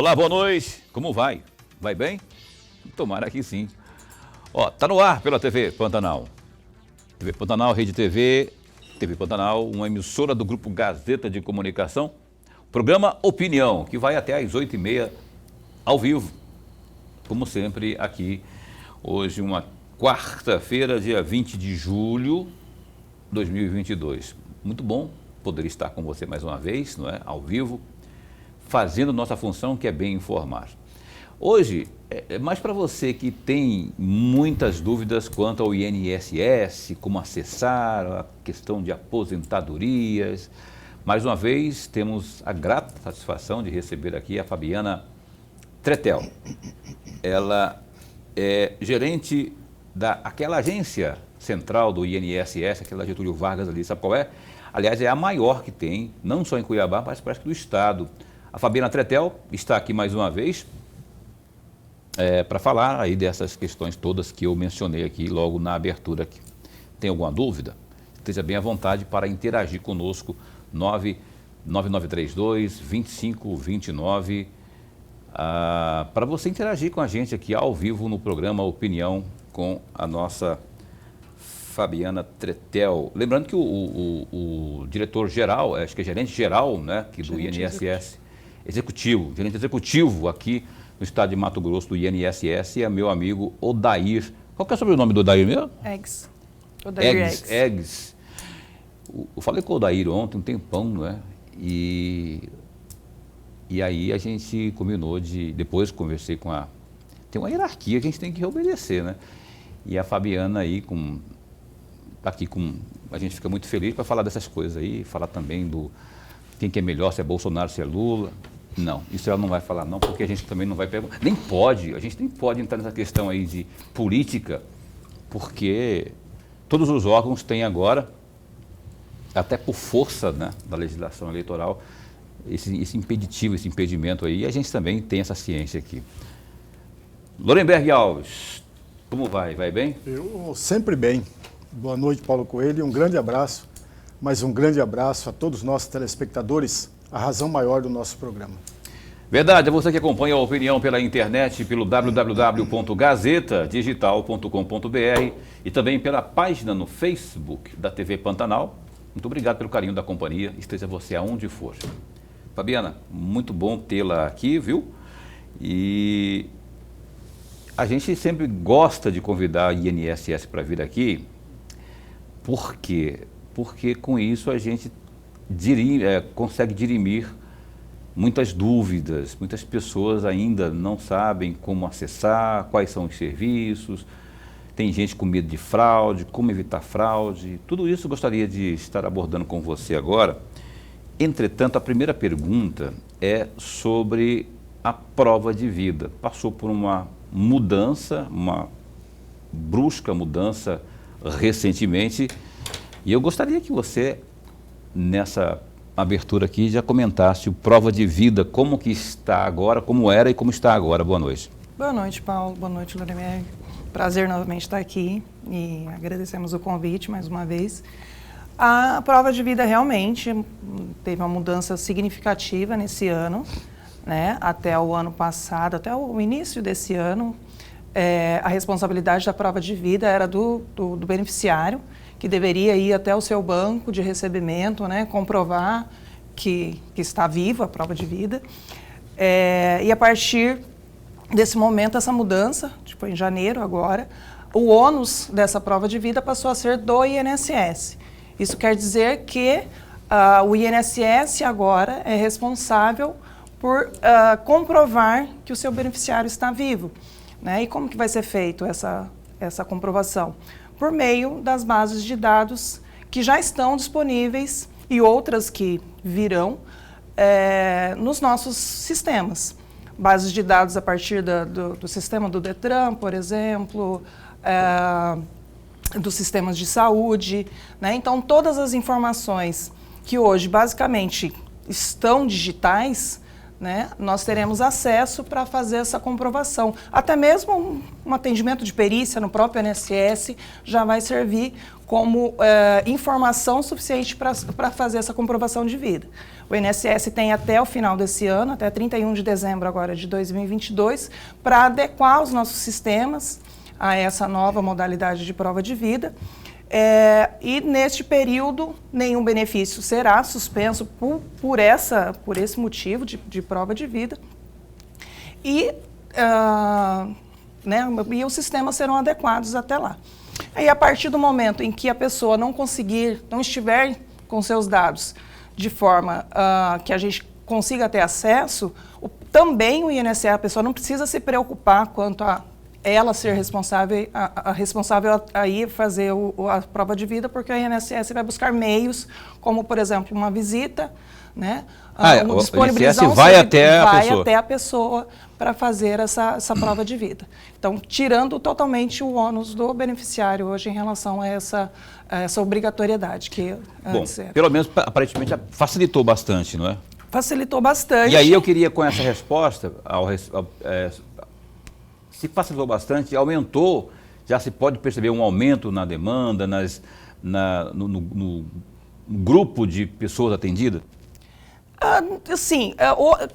Olá, boa noite. Como vai? Vai bem? Tomara que sim. Tá no ar pela TV Pantanal. TV Pantanal, Rede TV, TV Pantanal, uma emissora do Grupo Gazeta de Comunicação. Programa Opinião, que vai até às 8h30, ao vivo. Como sempre, aqui, hoje, uma quarta-feira, dia 20 de julho de 2022. Muito bom poder estar com você mais uma vez, não é? Ao vivo, fazendo nossa função, que é bem informar. Hoje, é mais para você que tem muitas dúvidas quanto ao INSS, como acessar, a questão de aposentadorias. Mais uma vez, temos a grata satisfação de receber aqui a Fabiana Tretel. Ela é gerente daquela agência central do INSS, aquela Getúlio Vargas ali, sabe qual é? Aliás, é a maior que tem, não só em Cuiabá, mas parece que do estado. A Fabiana Tretel está aqui mais uma vez para falar aí dessas questões todas que eu mencionei aqui logo na abertura. Aqui. Tem alguma dúvida? Esteja bem à vontade para interagir conosco, 99932-2529, para você interagir com a gente aqui ao vivo no programa Opinião com a nossa Fabiana Tretel. Lembrando que o diretor-geral, acho que é gerente-geral, né, que do INSS, gerente executivo aqui no estado de Mato Grosso do INSS, é meu amigo Odair. Qual que é o sobrenome do Odair mesmo? Eggs. Odair Eggs. Eu falei com o Odair ontem, um tempão, não é? E aí a gente combinou depois conversei com tem uma hierarquia que a gente tem que obedecer, né? E a Fabiana aí aqui a gente fica muito feliz para falar dessas coisas aí, falar também do quem que é melhor, se é Bolsonaro, se é Lula. Não, isso ela não vai falar não, porque a gente também não vai perguntar, a gente nem pode entrar nessa questão aí de política, porque todos os órgãos têm agora, até por força, né, da legislação eleitoral, esse impedimento aí, e a gente também tem essa ciência aqui. Lorenberg Alves, como vai? Vai bem? Eu sempre bem. Boa noite, Paulo Coelho, um grande abraço, mas um grande abraço a todos os nossos telespectadores, a razão maior do nosso programa. Verdade, é você que acompanha a Opinião pela internet, pelo www.gazetadigital.com.br e também pela página no Facebook da TV Pantanal. Muito obrigado pelo carinho da companhia, esteja você aonde for. Fabiana, muito bom tê-la aqui, viu? E a gente sempre gosta de convidar a INSS para vir aqui. Por quê? Porque com isso a gente consegue dirimir muitas dúvidas. Muitas pessoas ainda não sabem como acessar, quais são os serviços. Tem gente com medo de fraude, como evitar fraude. Tudo isso eu gostaria de estar abordando com você agora. Entretanto, a primeira pergunta é sobre a prova de vida. Passou por uma mudança, uma brusca mudança recentemente, e eu gostaria que você, nessa abertura aqui, já comentasse o prova de vida, como que está agora, como era e como está agora. Boa noite. Boa noite, Paulo. Boa noite, Lorenberg. Prazer novamente estar aqui e agradecemos o convite mais uma vez. A prova de vida realmente teve uma mudança significativa nesse ano, né? Até o ano passado, até o início desse ano, a responsabilidade da prova de vida era do beneficiário, que deveria ir até o seu banco de recebimento, né? Comprovar que está viva a prova de vida. E a partir desse momento, essa mudança, tipo em janeiro agora, o ônus dessa prova de vida passou a ser do INSS. Isso quer dizer que o INSS agora é responsável por comprovar que o seu beneficiário está vivo. Né? E como que vai ser feito essa comprovação? Por meio das bases de dados que já estão disponíveis e outras que virão nos nossos sistemas. Bases de dados a partir do sistema do Detran, por exemplo, dos sistemas de saúde. Né? Então, todas as informações que hoje, basicamente, estão digitais, né, nós teremos acesso para fazer essa comprovação. Até mesmo um atendimento de perícia no próprio INSS já vai servir como informação suficiente para fazer essa comprovação de vida. O INSS tem até o final desse ano, até 31 de dezembro agora de 2022, para adequar os nossos sistemas a essa nova modalidade de prova de vida. E neste período, nenhum benefício será suspenso por esse motivo de prova de vida. E os sistemas serão adequados até lá. Aí, a partir do momento em que a pessoa não estiver com seus dados de forma que a gente consiga ter acesso, também o INSS, a pessoa não precisa se preocupar quanto a ela ser responsável, responsável a ir fazer a prova de vida, porque o INSS vai buscar meios, como, por exemplo, uma visita, né? Disponibilizar o INSS vai até a pessoa para fazer essa prova de vida. Então, tirando totalmente o ônus do beneficiário hoje em relação a essa obrigatoriedade que antes era. Pelo menos, aparentemente, facilitou bastante, não é? Facilitou bastante. E aí eu queria, com essa resposta, se facilitou bastante, aumentou, já se pode perceber um aumento na demanda, no grupo de pessoas atendidas? Sim,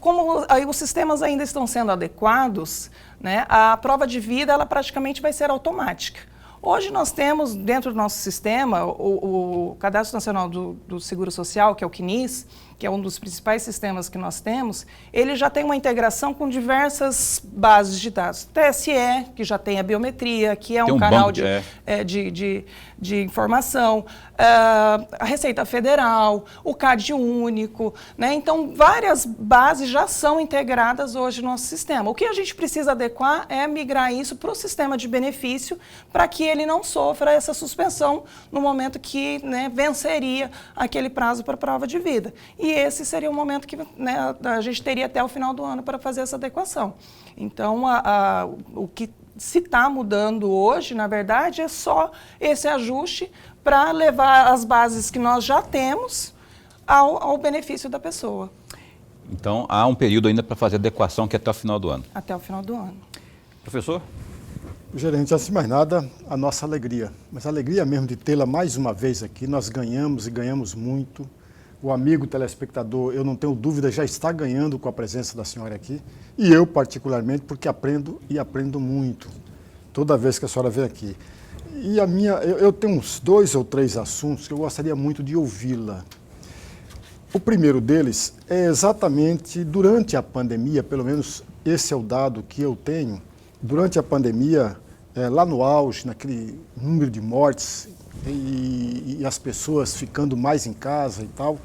como os sistemas ainda estão sendo adequados, né, a prova de vida ela praticamente vai ser automática. Hoje nós temos dentro do nosso sistema o Cadastro Nacional do Seguro Social, que é o CNIS, que é um dos principais sistemas que nós temos. Ele já tem uma integração com diversas bases de dados. TSE, que já tem a biometria, que é um canal de informação, a Receita Federal, o CAD único, né? Então, várias bases já são integradas hoje no nosso sistema. O que a gente precisa adequar é migrar isso para o sistema de benefício, para que ele não sofra essa suspensão no momento que, né, venceria aquele prazo para a prova de vida. E esse seria o momento que, né, a gente teria até o final do ano para fazer essa adequação. Então, o que se está mudando hoje, na verdade, é só esse ajuste para levar as bases que nós já temos ao benefício da pessoa. Então, há um período ainda para fazer adequação, que é até o final do ano. Até o final do ano. Professor? Gerente, antes de mais nada, a nossa alegria. Mas a alegria mesmo de tê-la mais uma vez aqui. Nós ganhamos e ganhamos muito. O amigo telespectador, eu não tenho dúvida, já está ganhando com a presença da senhora aqui. E eu, particularmente, porque aprendo e aprendo muito toda vez que a senhora vem aqui. E eu tenho uns 2 ou 3 assuntos que eu gostaria muito de ouvi-la. O primeiro deles é exatamente durante a pandemia, pelo menos esse é o dado que eu tenho, durante a pandemia, lá no auge, naquele número de mortes e as pessoas ficando mais em casa e tal,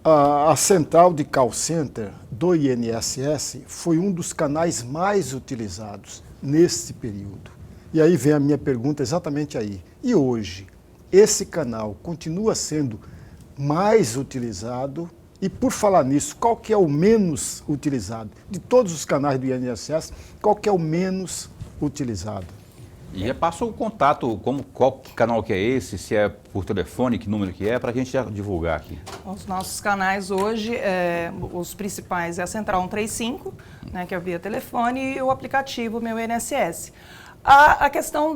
a central de call center do INSS foi um dos canais mais utilizados nesse período. E aí vem a minha pergunta exatamente aí. E hoje, esse canal continua sendo mais utilizado? E por falar nisso, qual que é o menos utilizado? De todos os canais do INSS, qual que é o menos utilizado? E repassa o contato, qual canal que é esse, se é por telefone, que número que é, para a gente já divulgar aqui. Os nossos canais hoje, os principais é a Central 135, né, que é via telefone, e o aplicativo Meu INSS. A questão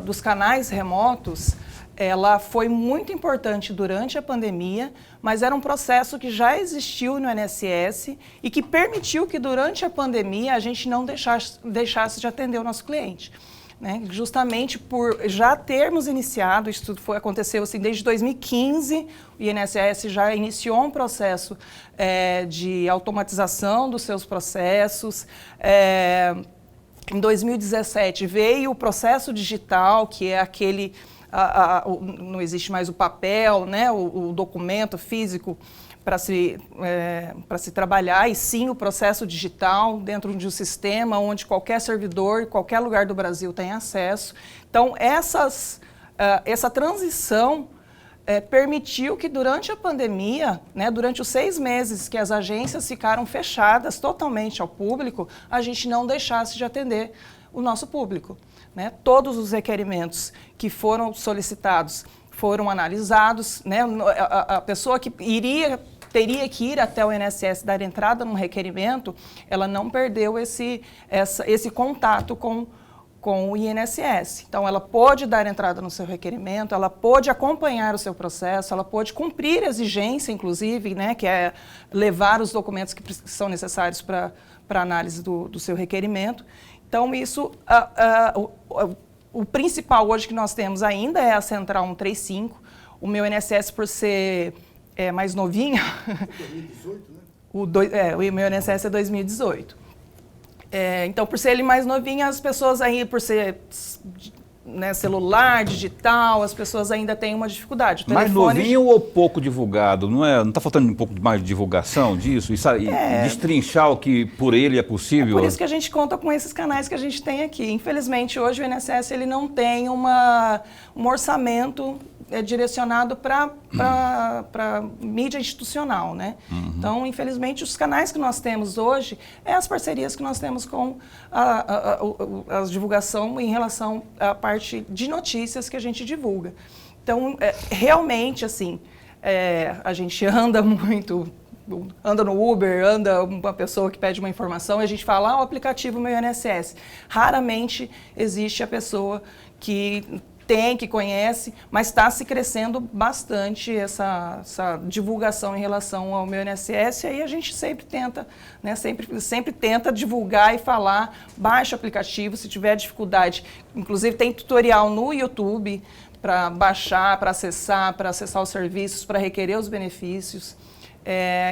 dos canais remotos, ela foi muito importante durante a pandemia, mas era um processo que já existiu no INSS e que permitiu que durante a pandemia a gente não deixasse de atender o nosso cliente. Né? Justamente por já termos iniciado, isso tudo aconteceu assim, desde 2015, o INSS já iniciou um processo de automatização dos seus processos. Em 2017 veio o processo digital, que é aquele, não existe mais o papel, né? o documento físico para se trabalhar, e sim o processo digital dentro de um sistema onde qualquer servidor, qualquer lugar do Brasil tem acesso. Então, essa transição permitiu que durante a pandemia, né, durante os 6 meses que as agências ficaram fechadas totalmente ao público, a gente não deixasse de atender o nosso público. Né? Todos os requerimentos que foram solicitados foram analisados, né? A pessoa que teria que ir até o INSS dar entrada num requerimento, ela não perdeu esse contato com com o INSS. Então, ela pôde dar entrada no seu requerimento, ela pôde acompanhar o seu processo, ela pôde cumprir a exigência, inclusive, né, que é levar os documentos que são necessários para análise do seu requerimento. Então, isso, o principal hoje que nós temos ainda é a Central 135. O meu INSS, por ser mais novinho... 2018, né? O meu INSS é 2018. Então, por ser ele mais novinho, as pessoas aí, por ser né, celular, digital, as pessoas ainda têm uma dificuldade. Mais novinho ou pouco divulgado? Não está faltando um pouco mais de divulgação disso? E destrinchar o que por ele é possível? Por isso que a gente conta com esses canais que a gente tem aqui. Infelizmente, hoje o INSS ele não tem um orçamento direcionado para mídia institucional, né? Então, infelizmente, os canais que nós temos hoje é as parcerias que nós temos com a divulgação em relação à parte de notícias que a gente divulga. Então, realmente, assim, a gente anda muito, anda no Uber, anda uma pessoa que pede uma informação e a gente fala, o aplicativo meu INSS. Raramente existe a pessoa que que conhece, mas está se crescendo bastante essa divulgação em relação ao meu INSS, e aí a gente sempre tenta, né, sempre tenta divulgar e falar, baixe o aplicativo, se tiver dificuldade. Inclusive tem tutorial no YouTube para baixar, para acessar os serviços, para requerer os benefícios.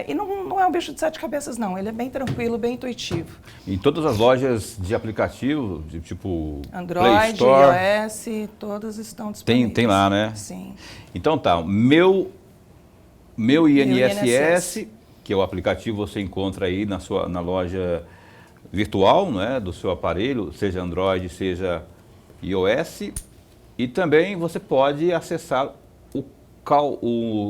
E não é um bicho de 7 cabeças, não. Ele é bem tranquilo, bem intuitivo. Em todas as lojas de aplicativo, de tipo Android, Play Store, iOS, todas estão disponíveis. Tem lá, né? Sim. Então tá, meu INSS, que é o aplicativo, você encontra aí na loja virtual, né, do seu aparelho, seja Android, seja iOS. E também você pode acessar o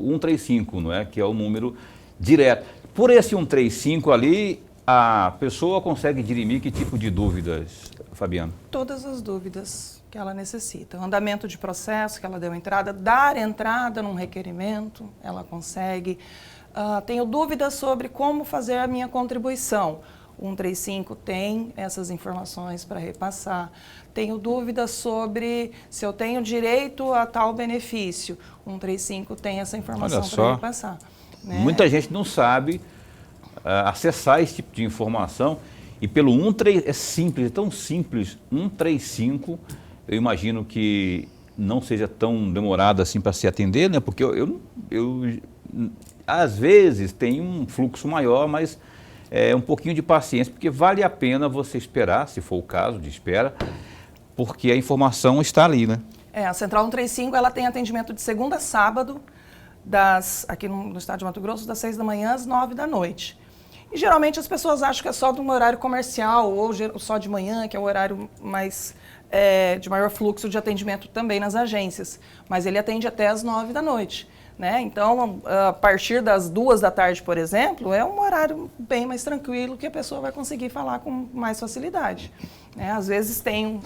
135, não é? Que é o número direto. Por esse 135 ali, a pessoa consegue dirimir que tipo de dúvidas, Fabiana? Todas as dúvidas que ela necessita. O andamento de processo que ela deu entrada, dar entrada num requerimento, ela consegue. Tenho dúvidas sobre como fazer a minha contribuição. O 135 tem essas informações para repassar. Tenho dúvidas sobre se eu tenho direito a tal benefício. O 135 tem essa informação para repassar. Né? Muita gente não sabe acessar esse tipo de informação. E pelo 135, é simples, é tão simples. 135, eu imagino que não seja tão demorado assim para se atender, né? Porque eu às vezes tem um fluxo maior, mas um pouquinho de paciência, porque vale a pena você esperar, se for o caso de espera, porque a informação está ali, né? A Central 135, ela tem atendimento de segunda a sábado, aqui no estado de Mato Grosso, das 6 da manhã às 9 da noite. E geralmente as pessoas acham que é só de um horário comercial ou só de manhã, que é o horário mais de maior fluxo de atendimento também nas agências. Mas ele atende até às 9 da noite. Né? Então, a partir das 2 da tarde, por exemplo, é um horário bem mais tranquilo que a pessoa vai conseguir falar com mais facilidade. Né? Às vezes tem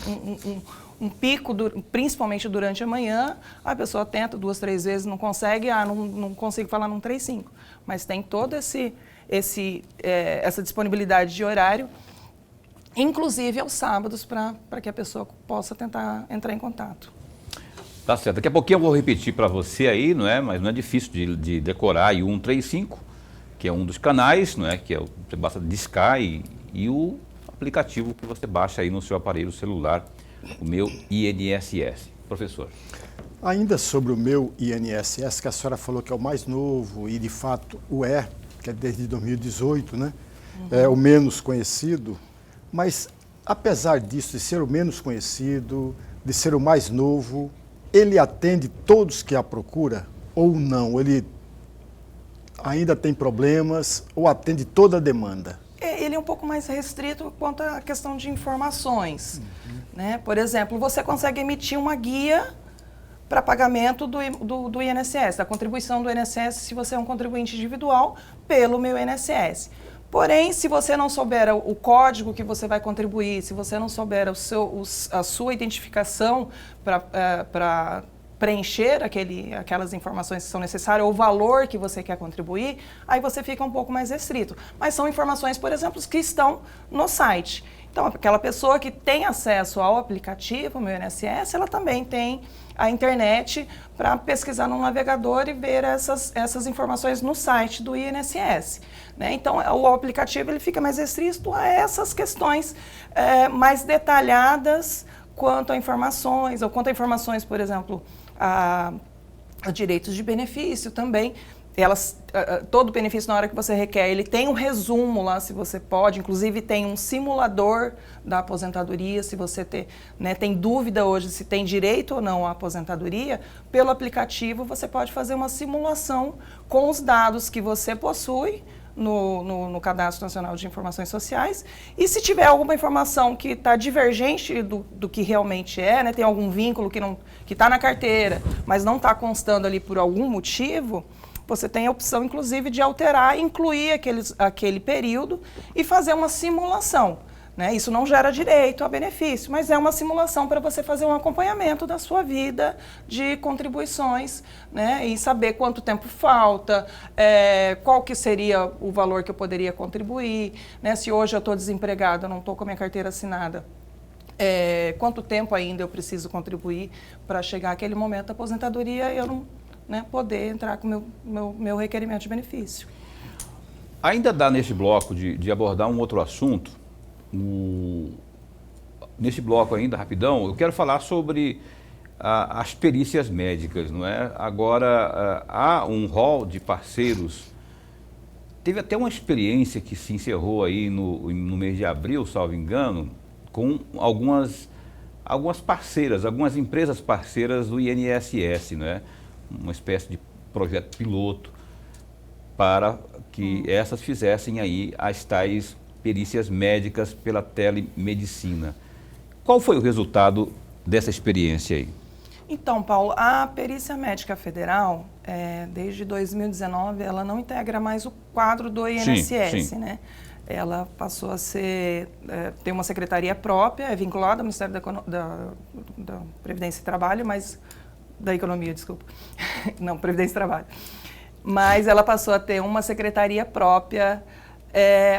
um pico, principalmente durante a manhã, a pessoa tenta 2, 3 vezes, não consegue, não consigo falar num 35. Mas tem toda essa disponibilidade de horário, inclusive aos sábados, para que a pessoa possa tentar entrar em contato. Tá certo. Daqui a pouquinho eu vou repetir para você aí, não é? Mas não é difícil de decorar aí o 135, que é um dos canais, não é? Que você basta discar e o aplicativo que você baixa aí no seu aparelho celular, o meu INSS. Professor. Ainda sobre o meu INSS, que a senhora falou que é o mais novo e de fato que é desde 2018, né? É o menos conhecido, mas apesar disso, de ser o menos conhecido, de ser o mais novo, ele atende todos que a procura ou não? Ele ainda tem problemas ou atende toda a demanda? Ele é um pouco mais restrito quanto à questão de informações. Né? Por exemplo, você consegue emitir uma guia para pagamento do INSS, da contribuição do INSS, se você é um contribuinte individual, pelo meu INSS. Porém, se você não souber o código que você vai contribuir, se você não souber a sua identificação para preencher aquelas informações que são necessárias, ou o valor que você quer contribuir, aí você fica um pouco mais restrito. Mas são informações, por exemplo, que estão no site. Então, aquela pessoa que tem acesso ao aplicativo, Meu INSS, ela também tem a internet para pesquisar no navegador e ver essas informações no site do INSS. Né? Então, o aplicativo ele fica mais restrito a essas questões mais detalhadas quanto a informações, ou quanto a informações, por exemplo, a direitos de benefício também. Todo benefício, na hora que você requer, ele tem um resumo lá, se você pode, inclusive tem um simulador da aposentadoria, se você tem dúvida hoje se tem direito ou não à aposentadoria, pelo aplicativo você pode fazer uma simulação com os dados que você possui no Cadastro Nacional de Informações Sociais, e se tiver alguma informação que está divergente do que realmente é, tem algum vínculo que está na carteira, mas não está constando ali por algum motivo, você tem a opção, inclusive, de alterar, incluir aquele período e fazer uma simulação. Né? Isso não gera direito a benefício, mas é uma simulação para você fazer um acompanhamento da sua vida de contribuições, né? E saber quanto tempo falta, qual que seria o valor que eu poderia contribuir, né? Se hoje eu estou desempregado, eu não estou com a minha carteira assinada, quanto tempo ainda eu preciso contribuir para chegar àquele momento da aposentadoria e eu não... Né, poder entrar com o meu requerimento de benefício. Ainda dá nesse bloco de abordar um outro assunto. Nesse bloco ainda, rapidão, eu quero falar sobre as perícias médicas, não é? Agora, há um rol de parceiros. Teve até uma experiência que se encerrou aí no mês de abril, salvo engano, com algumas parceiras, algumas empresas parceiras do INSS, não é? Uma espécie de projeto piloto para que essas fizessem aí as tais perícias médicas pela telemedicina. Qual foi o resultado dessa experiência aí? Então, Paulo, a Perícia Médica Federal, desde 2019, ela não integra mais o quadro do INSS, sim. Né? Ela passou a ter uma secretaria própria, é vinculada ao Ministério da Previdência e Trabalho, mas... da Economia, desculpa. Não, Previdência e Trabalho. Mas ela passou a ter uma secretaria própria,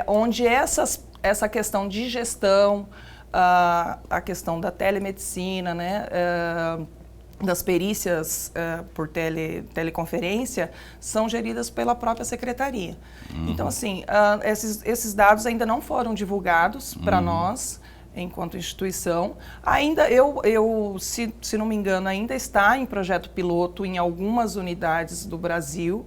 onde essa questão de gestão, a questão da telemedicina, né, das perícias por teleconferência, são geridas pela própria secretaria. Então, assim, esses dados ainda não foram divulgados para nós, enquanto instituição. Ainda, se não me engano, ainda está em projeto piloto em algumas unidades do Brasil,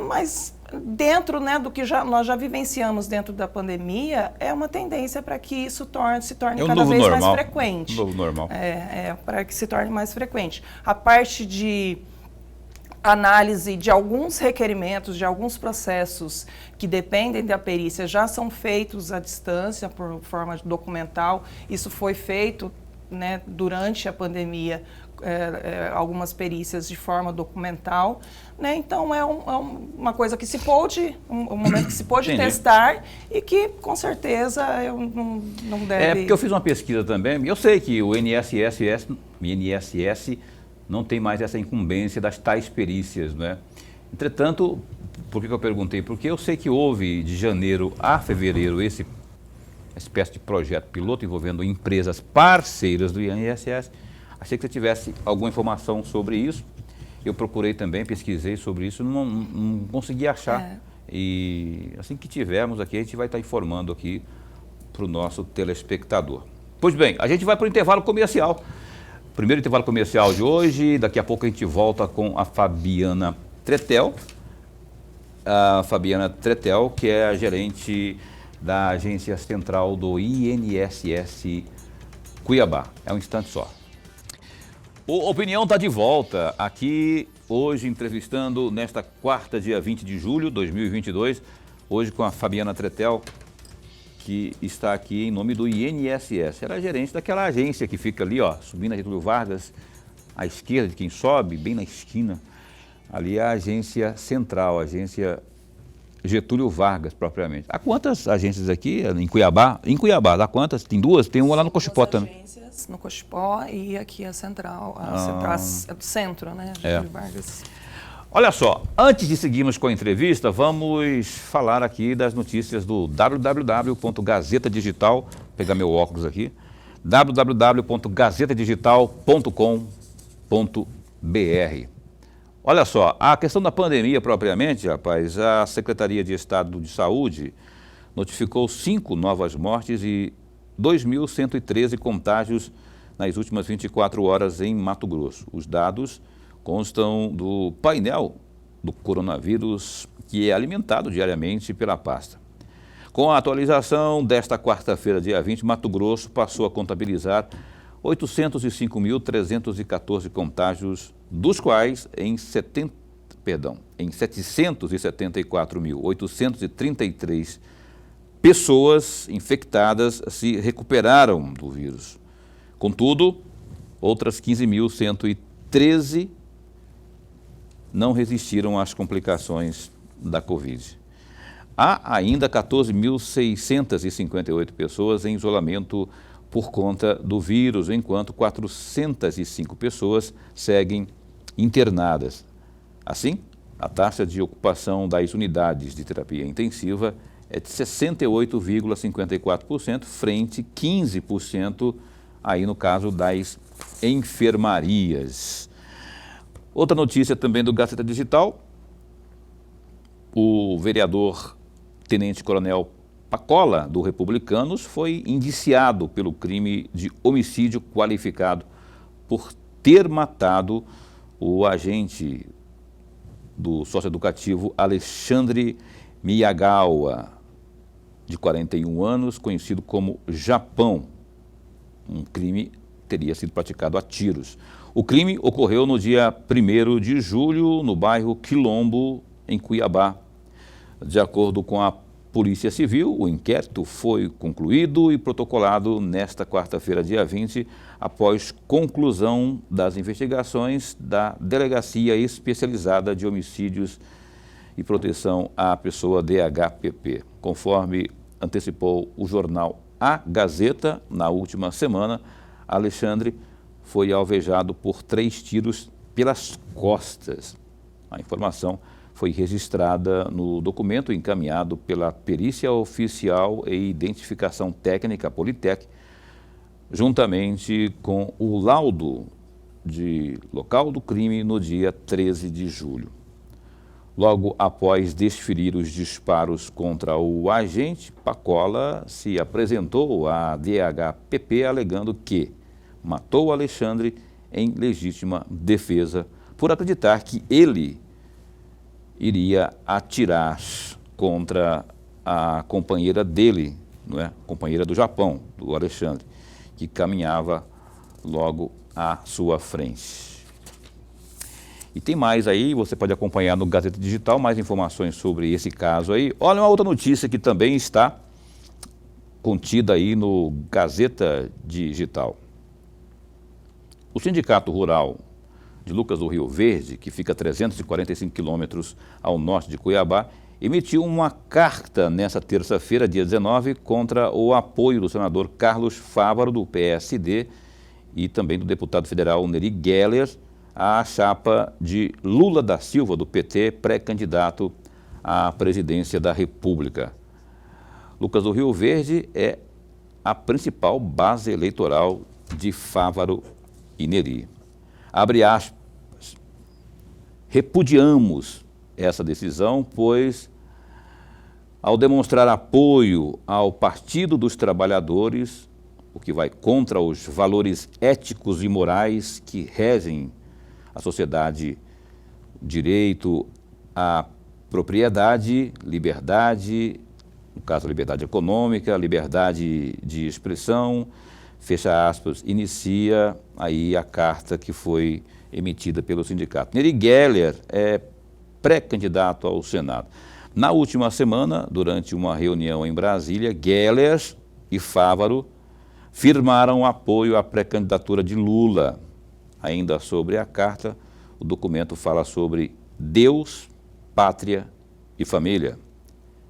mas dentro, né, do que nós já vivenciamos dentro da pandemia, é uma tendência para que isso se torne cada vez mais frequente. Novo normal. Para que se torne mais frequente. A parte de análise de alguns requerimentos, de alguns processos que dependem da perícia já são feitos à distância, por forma documental. Isso foi feito, né, durante a pandemia, algumas perícias de forma documental. Né? Então, uma coisa que se pôde, um momento que se pôde testar e que, com certeza, não deve... Porque eu fiz uma pesquisa também, e eu sei que o INSS não tem mais essa incumbência das tais perícias, né? Entretanto, por que eu perguntei? Porque eu sei que houve de janeiro a fevereiro essa espécie de projeto piloto envolvendo empresas parceiras do INSS. Achei que você tivesse alguma informação sobre isso. Eu procurei também, pesquisei sobre isso, não consegui achar. E assim que tivermos aqui, a gente vai estar informando aqui para o nosso telespectador. Pois bem, a gente vai para o intervalo comercial. Primeiro intervalo comercial de hoje, daqui a pouco a gente volta com a Fabiana Tretel. A Fabiana Tretel, que é a gerente da Agência Central do INSS Cuiabá. É um instante só. O Opinião está de volta aqui hoje, entrevistando nesta quarta, dia 20 de julho de 2022, hoje com a Fabiana Tretel, que está aqui em nome do INSS. Ela é gerente daquela agência que fica ali, ó, subindo a Getúlio Vargas, à esquerda de quem sobe, bem na esquina. Ali é a agência central, a agência Getúlio Vargas, propriamente. Há quantas agências aqui em Cuiabá? Em Cuiabá, há quantas? Tem duas? Tem uma lá no Cochipó também. Agências no Cochipó e aqui a central, é do centro, né? Getúlio Vargas. Olha só, antes de seguirmos com a entrevista, vamos falar aqui das notícias do www.gazetadigital, vou pegar meu óculos aqui, www.gazetadigital.com.br. Olha só, a questão da pandemia propriamente, rapaz, a Secretaria de Estado de Saúde notificou 5 novas mortes e 2.113 contágios nas últimas 24 horas em Mato Grosso. Os dados constam do painel do coronavírus, que é alimentado diariamente pela pasta. Com a atualização desta quarta-feira, dia 20, Mato Grosso passou a contabilizar 805.314 contágios, dos quais em 774.833 pessoas infectadas se recuperaram do vírus. Contudo, outras 15.113 não resistiram às complicações da Covid. Há ainda 14.658 pessoas em isolamento por conta do vírus, enquanto 405 pessoas seguem internadas. Assim, a taxa de ocupação das unidades de terapia intensiva é de 68,54%, frente a 15% aí no caso das enfermarias. Outra notícia também do Gazeta Digital, o vereador Tenente Coronel Pacola, do Republicanos, foi indiciado pelo crime de homicídio qualificado por ter matado o agente do socioeducativo Alexandre Miyagawa, de 41 anos, conhecido como Japão. Um crime teria sido praticado a tiros. O crime ocorreu no dia 1º de julho, no bairro Quilombo, em Cuiabá. De acordo com a Polícia Civil, o inquérito foi concluído e protocolado nesta quarta-feira, dia 20, após conclusão das investigações da Delegacia Especializada de Homicídios e Proteção à Pessoa, DHPP. Conforme antecipou o jornal A Gazeta, na última semana, Alexandre foi alvejado por 3 tiros pelas costas. A informação foi registrada no documento encaminhado pela Perícia Oficial e Identificação Técnica Politec, juntamente com o laudo de local do crime no dia 13 de julho. Logo após desferir os disparos contra o agente, Pacola se apresentou à DHPP alegando que matou Alexandre em legítima defesa por acreditar que ele iria atirar contra a companheira dele, não é? Companheira do Japão, do Alexandre, que caminhava logo à sua frente. E tem mais aí, você pode acompanhar no Gazeta Digital, mais informações sobre esse caso aí. Olha uma outra notícia que também está contida aí no Gazeta Digital. O Sindicato Rural de Lucas do Rio Verde, que fica a 345 quilômetros ao norte de Cuiabá, emitiu uma carta nesta terça-feira, dia 19, contra o apoio do senador Carlos Fávaro, do PSD, e também do deputado federal Neri Geller, à chapa de Lula da Silva, do PT, pré-candidato à presidência da República. Lucas do Rio Verde é a principal base eleitoral de Fávaro e Neri. Abre aspas, repudiamos essa decisão, pois, ao demonstrar apoio ao Partido dos Trabalhadores, o que vai contra os valores éticos e morais que regem a sociedade, direito à propriedade, liberdade, no caso a liberdade econômica, liberdade de expressão, fecha aspas, inicia aí a carta que foi emitida pelo sindicato. Neri Geller é pré-candidato ao Senado. Na última semana, durante uma reunião em Brasília, Geller e Fávaro firmaram apoio à pré-candidatura de Lula. Ainda sobre a carta, o documento fala sobre Deus, pátria e família.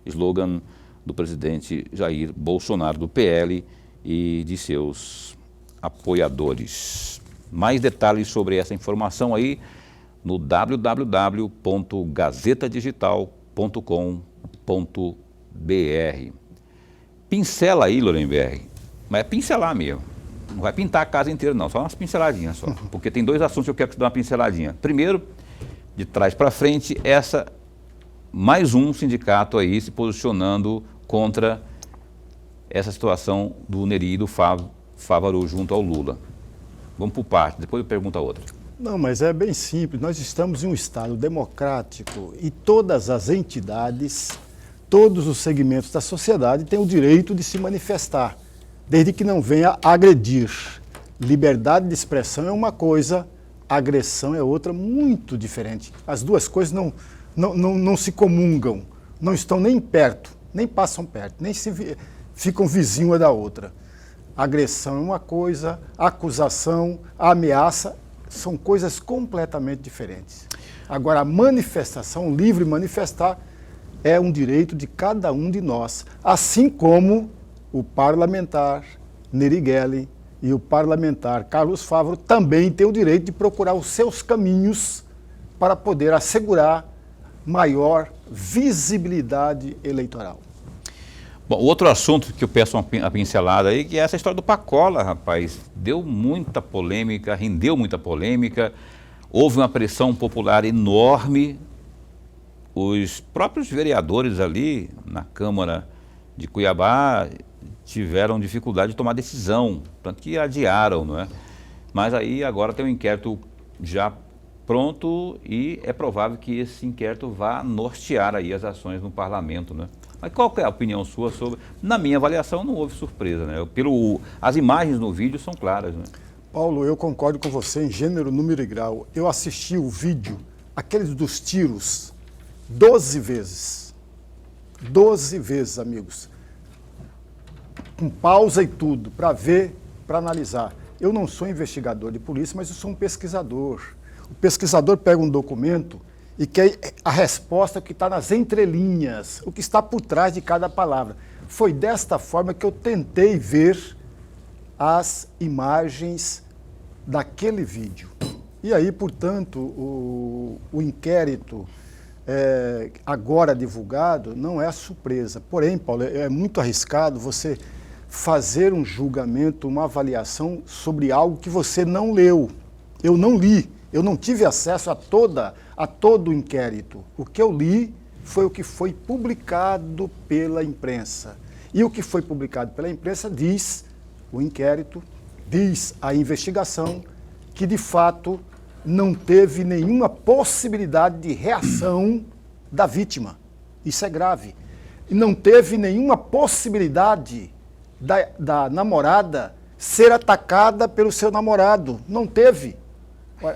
slogan do presidente Jair Bolsonaro, do PL e de seus apoiadores. Mais detalhes sobre essa informação aí no www.gazetadigital.com.br. Pincela aí, Lorenberg, mas é pincelar mesmo. Não vai pintar a casa inteira não, só umas pinceladinhas só. Porque tem dois assuntos que eu quero te dar uma pinceladinha. Primeiro, de trás para frente, mais um sindicato aí se posicionando contra essa situação do Neri e do Fávaro junto ao Lula. Vamos por parte, depois eu pergunto a outra. Não, mas é bem simples. Nós estamos em um Estado democrático e todas as entidades, todos os segmentos da sociedade têm o direito de se manifestar, desde que não venha agredir. Liberdade de expressão é uma coisa, agressão é outra, muito diferente. As duas coisas não se comungam, não estão nem perto, nem passam perto, nem ficam vizinhos uma da outra. Agressão é uma coisa, acusação, ameaça são coisas completamente diferentes. Agora, a manifestação, o livre manifestar, é um direito de cada um de nós, assim como o parlamentar Neri Gelli e o parlamentar Carlos Fávaro também têm o direito de procurar os seus caminhos para poder assegurar maior visibilidade eleitoral. Bom, outro assunto que eu peço uma pincelada aí, que é essa história do Pacola, rapaz. Deu muita polêmica, rendeu muita polêmica, houve uma pressão popular enorme. Os próprios vereadores ali na Câmara de Cuiabá tiveram dificuldade de tomar decisão, tanto que adiaram, não é? Mas aí agora tem um inquérito já pronto e é provável que esse inquérito vá nortear aí as ações no parlamento, né? Mas qual que é a opinião sua sobre... Na minha avaliação não houve surpresa, né? As imagens no vídeo são claras, né? Paulo, eu concordo com você em gênero, número e grau. Eu assisti o vídeo, aqueles dos tiros, 12 vezes. 12 vezes, amigos. Com pausa e tudo, para ver, para analisar. Eu não sou investigador de polícia, mas eu sou um pesquisador. O pesquisador pega um documento e quer a resposta que está nas entrelinhas, o que está por trás de cada palavra. Foi desta forma que eu tentei ver as imagens daquele vídeo. E aí, portanto, o inquérito agora divulgado não é surpresa. Porém, Paulo, é muito arriscado você fazer um julgamento, uma avaliação sobre algo que você não leu. Eu não li. Eu não tive acesso a todo o inquérito. O que eu li foi o que foi publicado pela imprensa. E o que foi publicado pela imprensa diz o inquérito, diz a investigação, que de fato não teve nenhuma possibilidade de reação da vítima. Isso é grave. E não teve nenhuma possibilidade da namorada ser atacada pelo seu namorado. Não teve.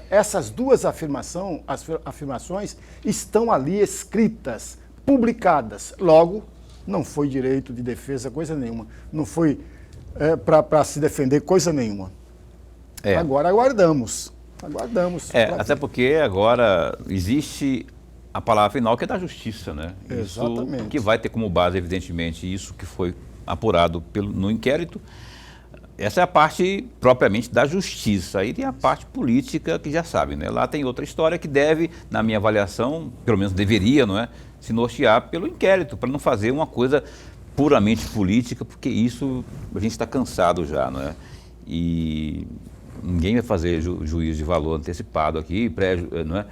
Essas duas afirmações estão ali escritas, publicadas. Logo, não foi direito de defesa, coisa nenhuma. Não foi para se defender, coisa nenhuma. Agora aguardamos. Até porque agora existe a palavra final que é da justiça, né? Exatamente. Isso que vai ter como base, evidentemente, isso que foi apurado no inquérito. Essa é a parte propriamente da justiça. Aí tem a parte política que já sabe, né? Lá tem outra história que deve, na minha avaliação, pelo menos deveria, não é? Se nortear pelo inquérito, para não fazer uma coisa puramente política, porque isso a gente está cansado já, não é? E ninguém vai fazer juízo de valor antecipado aqui, não é?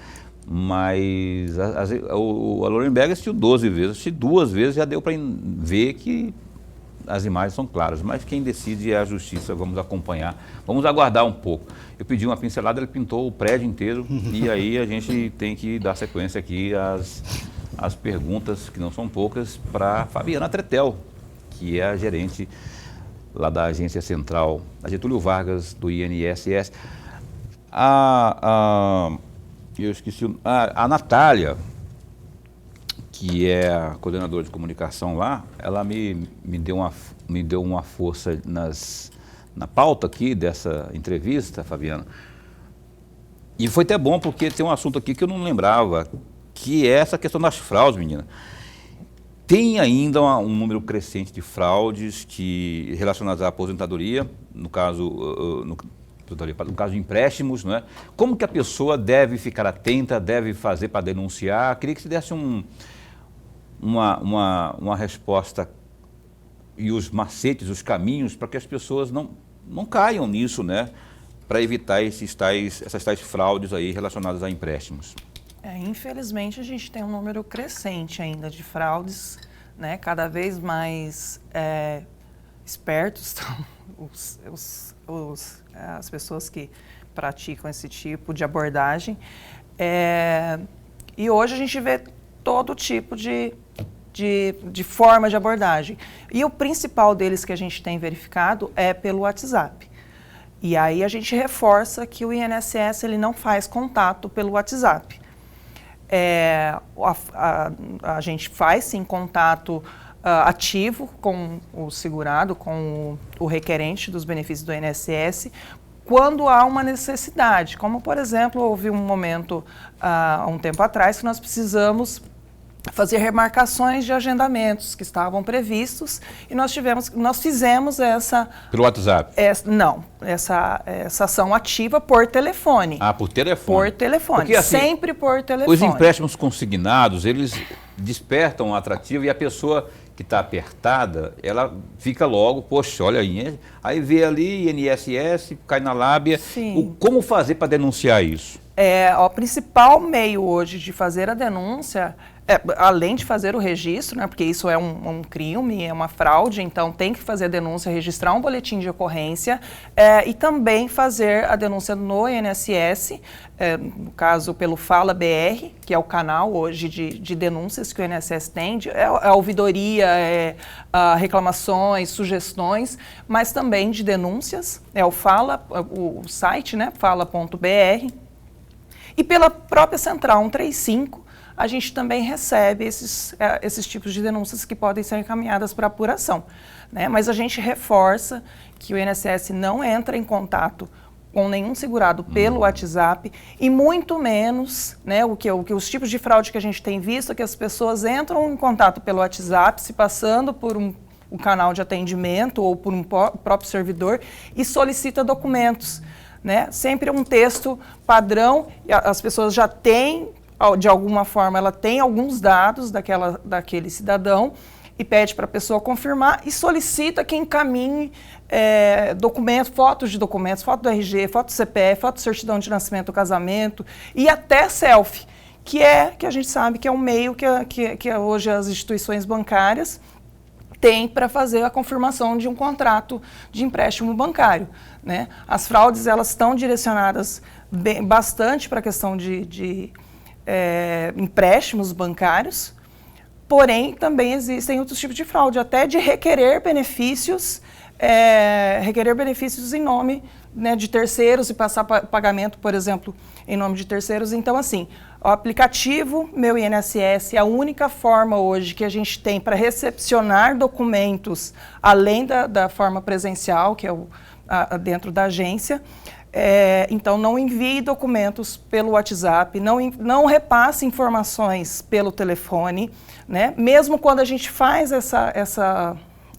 Mas a Lorenberg assistiu 12 vezes, assisti 2 vezes, já deu para ver que as imagens são claras, mas quem decide é a justiça. Vamos acompanhar, vamos aguardar um pouco. Eu pedi uma pincelada, ele pintou o prédio inteiro e aí a gente tem que dar sequência aqui às perguntas, que não são poucas, para Fabiana Tretel, que é a gerente lá da Agência Central, a Getúlio Vargas, do INSS. Eu esqueci, a Natália, que é a coordenadora de comunicação lá, ela me deu uma força na pauta aqui dessa entrevista, Fabiana. E foi até bom, porque tem um assunto aqui que eu não lembrava, que é essa questão das fraudes, menina. tem ainda um número crescente de fraudes relacionadas à aposentadoria, no caso de empréstimos, não é? Como que a pessoa deve ficar atenta, deve fazer para denunciar? Queria que você desse uma resposta e os macetes, os caminhos, para que as pessoas não caiam nisso, né? Para evitar essas tais fraudes aí relacionadas a empréstimos. Infelizmente, a gente tem um número crescente ainda de fraudes, né? Cada vez mais espertos estão as pessoas que praticam esse tipo de abordagem. E hoje a gente vê todo tipo de forma de abordagem. E o principal deles que a gente tem verificado é pelo WhatsApp. E aí a gente reforça que o INSS ele não faz contato pelo WhatsApp. A gente faz sim contato ativo com o segurado, com o requerente dos benefícios do INSS, quando há uma necessidade. Como, por exemplo, houve um momento há um tempo atrás que nós precisamos fazer remarcações de agendamentos que estavam previstos e nós fizemos essa... Pelo WhatsApp? Essa ação ativa por telefone. Por telefone? Por telefone, porque, assim, sempre por telefone. Os empréstimos consignados, eles despertam um atrativo e a pessoa que está apertada, ela fica logo, poxa, olha aí vê ali INSS, cai na lábia. Sim. Como fazer para denunciar isso? O principal meio hoje de fazer a denúncia, além de fazer o registro, né, porque isso é um crime, é uma fraude, então tem que fazer a denúncia, registrar um boletim de ocorrência e também fazer a denúncia no INSS, no caso pelo Fala BR, que é o canal hoje de denúncias que o INSS tem, a ouvidoria, reclamações, sugestões, mas também de denúncias, o Fala, o site, né, fala.br. E pela própria Central 135, a gente também recebe esses tipos de denúncias que podem ser encaminhadas para apuração, né? Mas a gente reforça que o INSS não entra em contato com nenhum segurado pelo WhatsApp e muito menos, né, os tipos de fraude que a gente tem visto é que as pessoas entram em contato pelo WhatsApp, se passando por um canal de atendimento ou por um próprio servidor e solicita documentos. Né? Sempre um texto padrão, as pessoas já têm, de alguma forma, ela tem alguns dados daquele cidadão e pede para a pessoa confirmar e solicita que encaminhe documentos, fotos de documentos, foto do RG, foto do CPF, foto de certidão de nascimento, casamento e até selfie, que a gente sabe que é um meio que hoje as instituições bancárias tem para fazer a confirmação de um contrato de empréstimo bancário, né? As fraudes elas estão direcionadas bastante para a questão de empréstimos bancários, porém também existem outros tipos de fraude, até de requerer benefícios em nome, né, de terceiros e passar pagamento, por exemplo, em nome de terceiros. Então, assim, o aplicativo Meu INSS é a única forma hoje que a gente tem para recepcionar documentos, além da forma presencial, que é dentro da agência. Então, não envie documentos pelo WhatsApp, não repasse informações pelo telefone, né? Mesmo quando a gente faz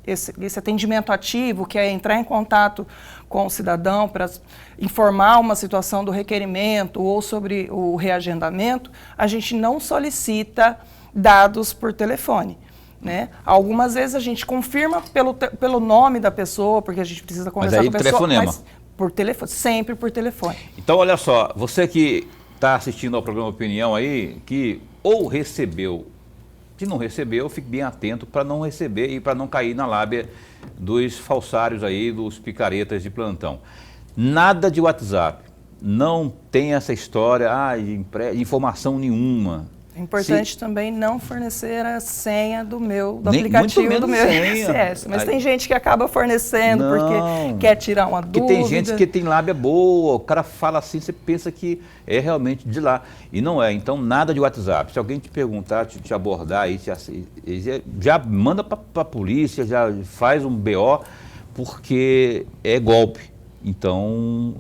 esse atendimento ativo, que é entrar em contato com o cidadão para informar uma situação do requerimento ou sobre o reagendamento, a gente não solicita dados por telefone. Né? Algumas vezes a gente confirma pelo nome da pessoa, porque a gente precisa conversar com a pessoa. Telefonema. Mas por telefone, sempre por telefone. Então, olha só, você que está assistindo ao programa Opinião aí, que ou recebeu, se não recebeu, fique bem atento para não receber e para não cair na lábia dos falsários aí, dos picaretas de plantão. Nada de WhatsApp, não tem essa história de informação nenhuma. É importante também não fornecer a senha do Nem, aplicativo do meu senha. INSS. Mas tem gente que acaba fornecendo porque quer tirar uma dúvida. Tem gente que tem lábia boa, o cara fala assim, você pensa que é realmente de lá. E não é. Então, nada de WhatsApp. Se alguém te perguntar, te abordar, aí, já manda para a polícia, já faz um BO, porque é golpe. Então,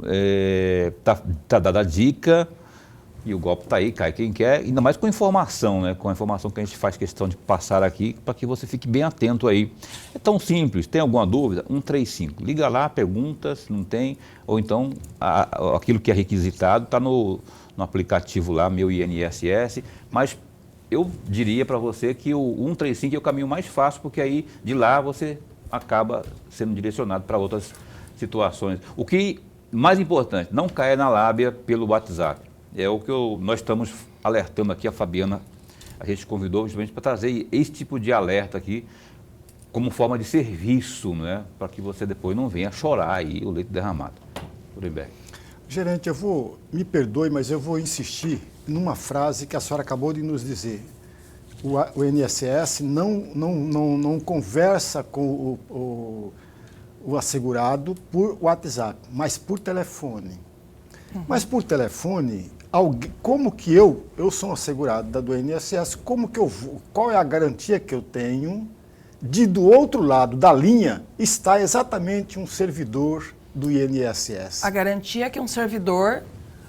tá dada a dica. E o golpe está aí, cai quem quer, ainda mais com informação, né? Com a informação que a gente faz questão de passar aqui, para que você fique bem atento aí. É tão simples, tem alguma dúvida? 135. Liga lá, pergunta se não tem, ou então aquilo que é requisitado está no aplicativo lá, Meu INSS, mas eu diria para você que o 135 é o caminho mais fácil, porque aí de lá você acaba sendo direcionado para outras situações. O que mais importante, não caia na lábia pelo WhatsApp. É o que nós estamos alertando aqui, a Fabiana, a gente convidou justamente para trazer esse tipo de alerta aqui como forma de serviço, né? Para que você depois não venha chorar aí o leite derramado. Lorenberg. Gerente, me perdoe, mas eu vou insistir numa frase que a senhora acabou de nos dizer. O INSS não conversa com o assegurado por WhatsApp, mas por telefone. Mas por telefone, como que eu sou um assegurado do INSS, qual é a garantia que eu tenho de do outro lado da linha está exatamente um servidor do INSS? A garantia é que um servidor,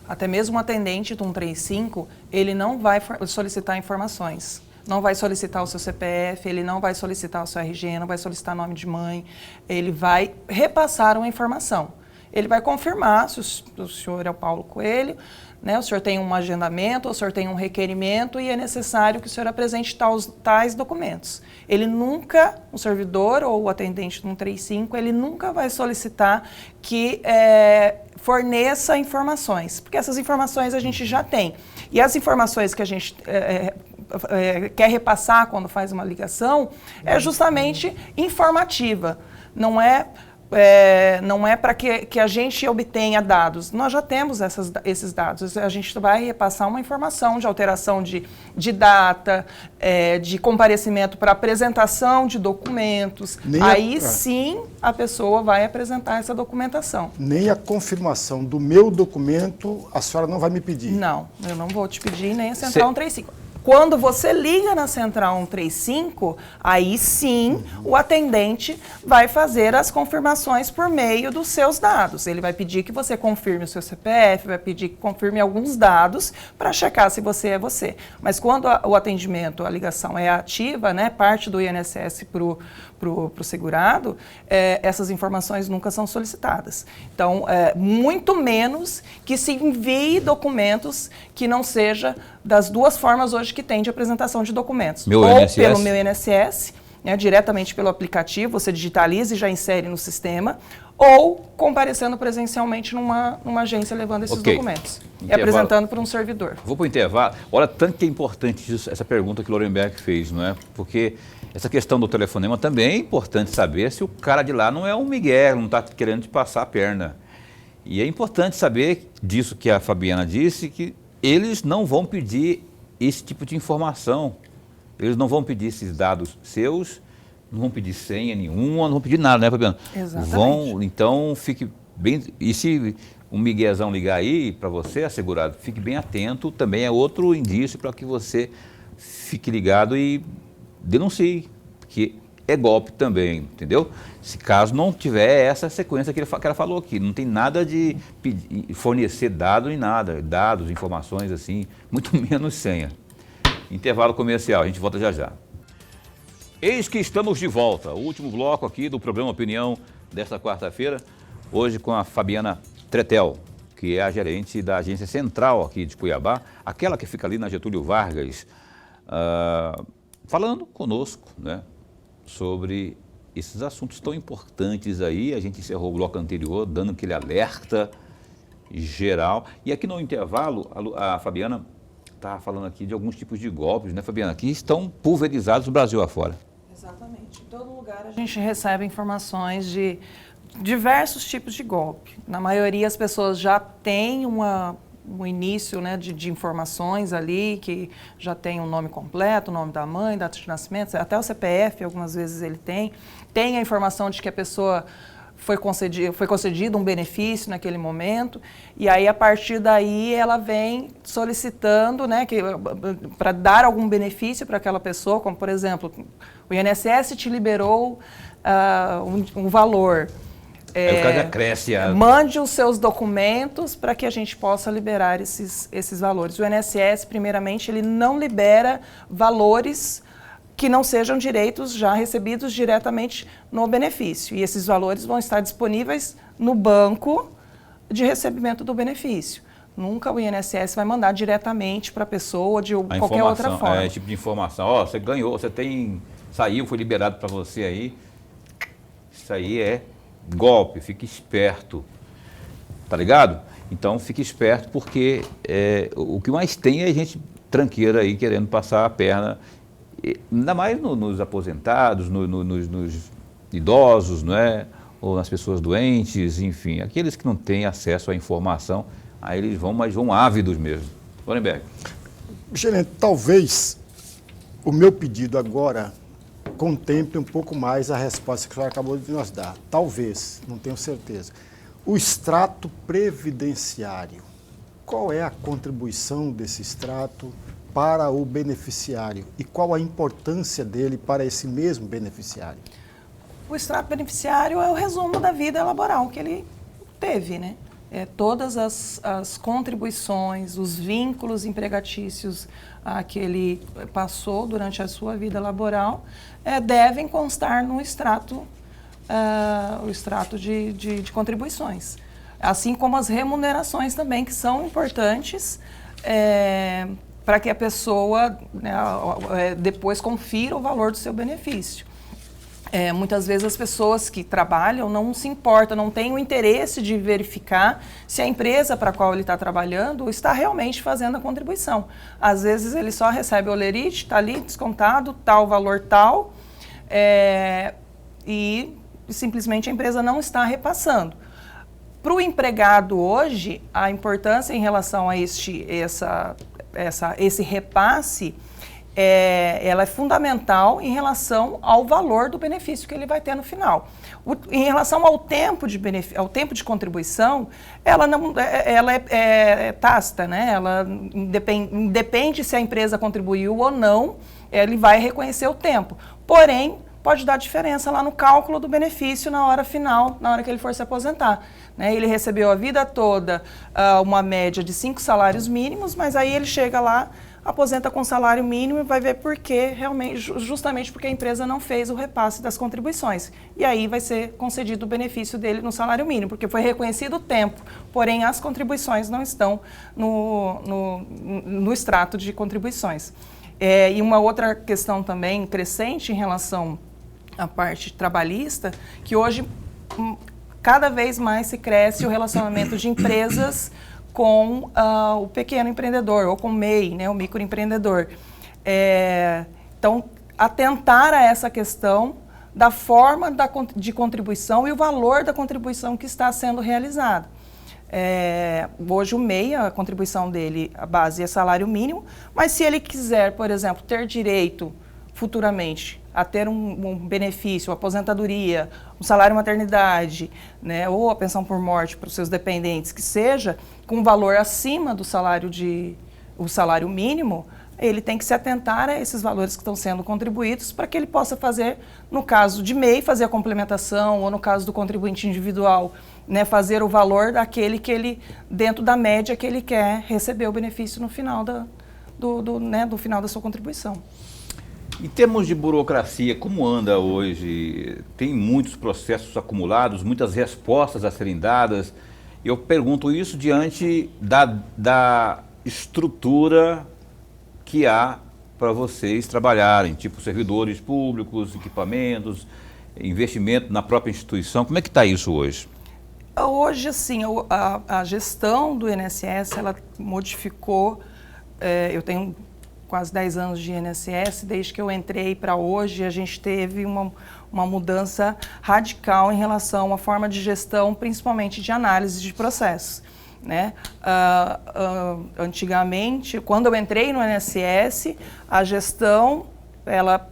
até mesmo um atendente do 135, ele não vai solicitar informações. Não vai solicitar o seu CPF, ele não vai solicitar o seu RG, não vai solicitar nome de mãe, ele vai repassar uma informação. Ele vai confirmar se o senhor é o Paulo Coelho, né, o senhor tem um agendamento, o senhor tem um requerimento e é necessário que o senhor apresente tais documentos. Ele nunca, o servidor ou o atendente do 135, ele nunca vai solicitar que forneça informações, porque essas informações a gente já tem. E as informações que a gente quer repassar quando faz uma ligação é justamente informativa, não é para que a gente obtenha dados. Nós já temos esses dados. A gente vai repassar uma informação de alteração de data, de comparecimento para apresentação de documentos. Sim, a pessoa vai apresentar essa documentação. Nem a confirmação do meu documento a senhora não vai me pedir? Não, eu não vou te pedir nem a Central 135. Quando você liga na Central 135, aí sim o atendente vai fazer as confirmações por meio dos seus dados. Ele vai pedir que você confirme o seu CPF, vai pedir que confirme alguns dados para checar se você é você. Mas quando o atendimento, a ligação é ativa, né, parte do INSS para o segurado, essas informações nunca são solicitadas. Então, muito menos que se envie documentos que não seja das duas formas hoje que tem de apresentação de documentos. Pelo Meu INSS, né, diretamente pelo aplicativo, você digitaliza e já insere no sistema, ou comparecendo presencialmente numa agência levando esses documentos e apresentando para um servidor. Vou para o intervalo. Olha, tanto que é importante essa pergunta que o Lorenberg fez, não é? Porque essa questão do telefonema também é importante saber se o cara de lá não é um migué, não está querendo te passar a perna. E é importante saber disso que a Fabiana disse, que eles não vão pedir esse tipo de informação. Eles não vão pedir esses dados seus, não vão pedir senha nenhuma, não vão pedir nada, né, Fabiana? Exatamente. Então, fique bem... E se um miguezão ligar aí para você, assegurado, fique bem atento, também é outro indício para que você fique ligado e denuncie, porque é golpe também, entendeu? Se caso não tiver essa sequência que ela falou aqui, não tem nada de fornecer dados nem nada, dados, informações assim, muito menos senha. Intervalo comercial, a gente volta já já. Eis que estamos de volta, o último bloco aqui do programa Opinião desta quarta-feira, hoje com a Fabiana Tretel, que é a gerente da agência central aqui de Cuiabá, aquela que fica ali na Getúlio Vargas, falando conosco, né, sobre esses assuntos tão importantes aí. A gente encerrou o bloco anterior dando aquele alerta geral. E aqui no intervalo, a Fabiana está falando aqui de alguns tipos de golpes, né, Fabiana, que estão pulverizados no Brasil afora. Exatamente. Em todo lugar a gente recebe informações de diversos tipos de golpe. Na maioria as pessoas já têm um início, né, de informações ali, que já tem o nome completo, o nome da mãe, data de nascimento, até o CPF, algumas vezes ele tem. Tem a informação de que a pessoa foi concedido um benefício naquele momento, e aí a partir daí ela vem solicitando, né, para dar algum benefício para aquela pessoa, como por exemplo, o INSS te liberou um valor. Aí o caso acresce. Mande os seus documentos para que a gente possa liberar esses valores. O INSS, primeiramente, ele não libera valores que não sejam direitos já recebidos diretamente no benefício. E esses valores vão estar disponíveis no banco de recebimento do benefício. Nunca o INSS vai mandar diretamente para a pessoa de qualquer outra forma. É, tipo de informação. Ó, você ganhou, saiu, foi liberado para você aí. Isso aí é golpe, fique esperto. Tá ligado? Então fique esperto porque o que mais tem é gente tranqueira aí querendo passar a perna. Ainda mais nos aposentados, nos idosos, não é? Ou nas pessoas doentes, enfim, aqueles que não têm acesso à informação, aí eles vão, mas vão ávidos mesmo. Lorenberg. Gerente, talvez o meu pedido agora contemple um pouco mais a resposta que o senhor acabou de nos dar. Talvez, não tenho certeza. O extrato previdenciário, qual é a contribuição desse extrato para o beneficiário e qual a importância dele para esse mesmo beneficiário? O extrato beneficiário é o resumo da vida laboral que ele teve, né? Todas as contribuições, os vínculos empregatícios que ele passou durante a sua vida laboral devem constar no extrato, o extrato de contribuições. Assim como as remunerações também, que são importantes para que a pessoa depois confira o valor do seu benefício. Muitas vezes as pessoas que trabalham não se importam, não têm o interesse de verificar se a empresa para a qual ele está trabalhando está realmente fazendo a contribuição. Às vezes ele só recebe o olerite, está ali descontado, tal valor tal, e simplesmente a empresa não está repassando. Para o empregado hoje, a importância em relação a esse repasse, ela é fundamental em relação ao valor do benefício que ele vai ter no final. Em relação ao tempo de contribuição, ela é tácita, né? Ela independe se a empresa contribuiu ou não, ele vai reconhecer o tempo. Porém, pode dar diferença lá no cálculo do benefício na hora final, na hora que ele for se aposentar. Né? Ele recebeu a vida toda uma média de 5 salários mínimos, mas aí ele chega lá, aposenta com salário mínimo e vai ver por quê, justamente porque a empresa não fez o repasse das contribuições. E aí vai ser concedido o benefício dele no salário mínimo, porque foi reconhecido o tempo, porém as contribuições não estão no extrato de contribuições. E uma outra questão também crescente em relação à parte trabalhista, que hoje cada vez mais se cresce o relacionamento de empresas com o pequeno empreendedor, ou com o MEI, né, o microempreendedor. Então, atentar a essa questão da forma de contribuição e o valor da contribuição que está sendo realizada. Hoje o MEI, a contribuição dele, a base é salário mínimo, mas se ele quiser, por exemplo, ter direito futuramente a ter um benefício, uma aposentadoria, um salário maternidade, né, ou a pensão por morte para os seus dependentes, que seja, com valor acima do salário mínimo, ele tem que se atentar a esses valores que estão sendo contribuídos para que ele possa fazer, no caso de MEI, fazer a complementação, ou no caso do contribuinte individual, né, fazer o valor daquele que ele, dentro da média que ele quer receber o benefício no final do final da sua contribuição. Em termos de burocracia, como anda hoje? Tem muitos processos acumulados, muitas respostas a serem dadas. Eu pergunto isso diante da estrutura que há para vocês trabalharem, tipo servidores públicos, equipamentos, investimento na própria instituição. Como é que está isso hoje? Hoje, assim, a gestão do INSS, ela modificou, eu tenho quase 10 anos de INSS, desde que eu entrei para hoje, a gente teve uma mudança radical em relação à forma de gestão, principalmente de análise de processos. Né? Antigamente, quando eu entrei no INSS, a gestão, ela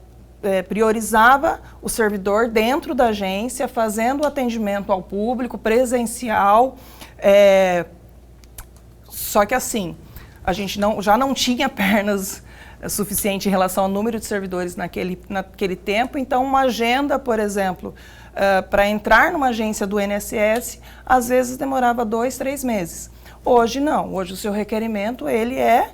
priorizava o servidor dentro da agência, fazendo atendimento ao público, presencial, só que assim, a gente já não tinha pernas suficiente em relação ao número de servidores naquele tempo. Então, uma agenda, por exemplo, para entrar numa agência do INSS, às vezes demorava 2, 3 meses. Hoje não, hoje o seu requerimento ele é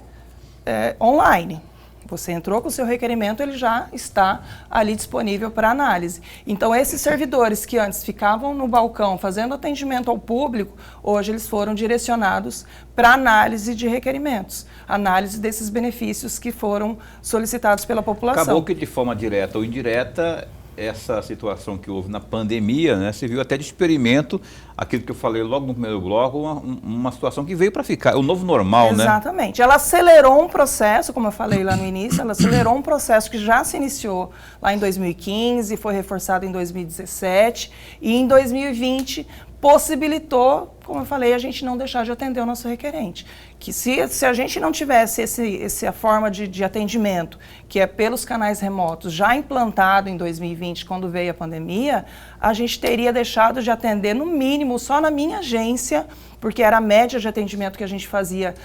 online. Você entrou com o seu requerimento, ele já está ali disponível para análise. Então, esses servidores que antes ficavam no balcão fazendo atendimento ao público, hoje eles foram direcionados para análise de requerimentos, análise desses benefícios que foram solicitados pela população. Acabou que de forma direta ou indireta, essa situação que houve na pandemia, né, serviu até de experimento, aquilo que eu falei logo no primeiro bloco, uma situação que veio para ficar, o novo normal, né? Exatamente. Ela acelerou um processo, como eu falei lá no início, ela acelerou um processo que já se iniciou lá em 2015, foi reforçado em 2017 e em 2020 possibilitou, como eu falei, a gente não deixar de atender o nosso requerente. Que se a gente não tivesse essa forma de atendimento, que é pelos canais remotos, já implantado em 2020, quando veio a pandemia, a gente teria deixado de atender, no mínimo, só na minha agência, porque era a média de atendimento que a gente fazia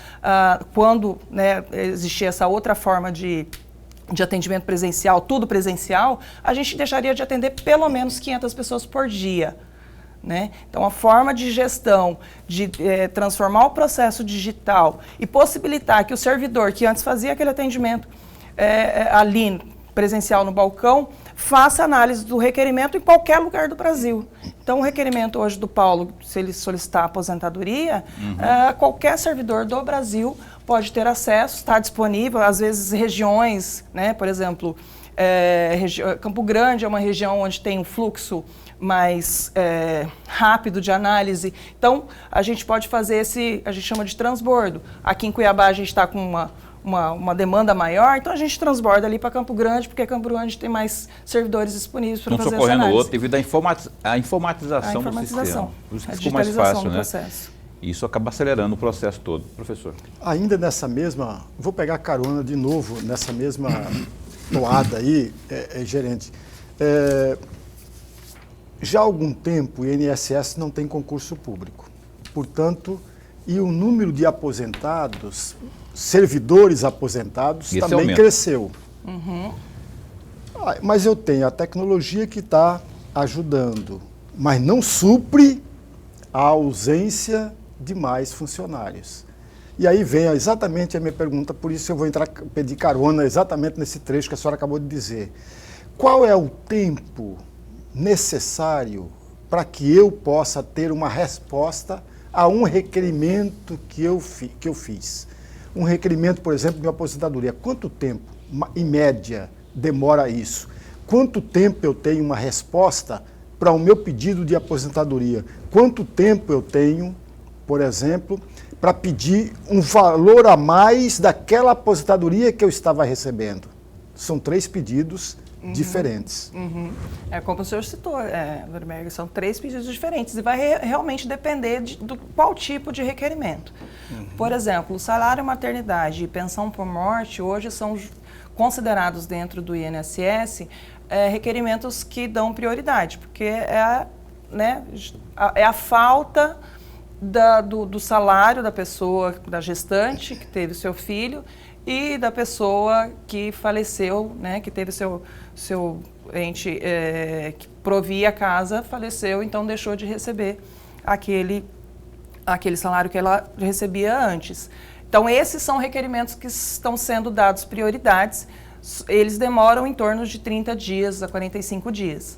quando, né, existia essa outra forma de atendimento presencial, tudo presencial, a gente deixaria de atender pelo menos 500 pessoas por dia. Né? Então, a forma de gestão, de transformar o processo digital e possibilitar que o servidor, que antes fazia aquele atendimento ali presencial no balcão, faça análise do requerimento em qualquer lugar do Brasil. Então, o requerimento hoje do Paulo, se ele solicitar aposentadoria, qualquer servidor do Brasil pode ter acesso, está disponível, às vezes regiões, né? Por exemplo, Campo Grande é uma região onde tem um fluxo mais rápido de análise. Então, a gente pode fazer a gente chama de transbordo. Aqui em Cuiabá a gente está com uma demanda maior, então a gente transborda ali para Campo Grande, porque Campo Grande tem mais servidores disponíveis para fazer essa análise. Um socorrendo o outro devido à informatização do sistema. Por isso que ficou mais fácil, né? Processo. Isso acaba acelerando o processo todo. Professor. Ainda nessa mesma, vou pegar carona de novo, nessa mesma toada aí, gerente. Já há algum tempo o INSS não tem concurso público. Portanto, e o número de aposentados, servidores aposentados, esse também cresceu. Mas eu tenho a tecnologia que está ajudando, mas não supre a ausência de mais funcionários. E aí vem exatamente a minha pergunta, por isso eu vou pedir carona exatamente nesse trecho que a senhora acabou de dizer. Qual é o tempo necessário para que eu possa ter uma resposta a um requerimento que eu fiz? Um requerimento, por exemplo, de uma aposentadoria. Quanto tempo, em média, demora isso? Quanto tempo eu tenho uma resposta para o meu pedido de aposentadoria? Quanto tempo eu tenho, por exemplo, para pedir um valor a mais daquela aposentadoria que eu estava recebendo? São 3 pedidos diferentes. É como o senhor citou, Nuremberg, são 3 pedidos diferentes e vai realmente depender do qual tipo de requerimento. Por exemplo, o salário maternidade e pensão por morte hoje são considerados dentro do INSS requerimentos que dão prioridade, porque é a falta do salário da pessoa, da gestante que teve seu filho e da pessoa que faleceu, né, que teve seu ente que provia a casa, faleceu, então deixou de receber aquele salário que ela recebia antes. Então, esses são requerimentos que estão sendo dados prioridades. Eles demoram em torno de 30 dias a 45 dias.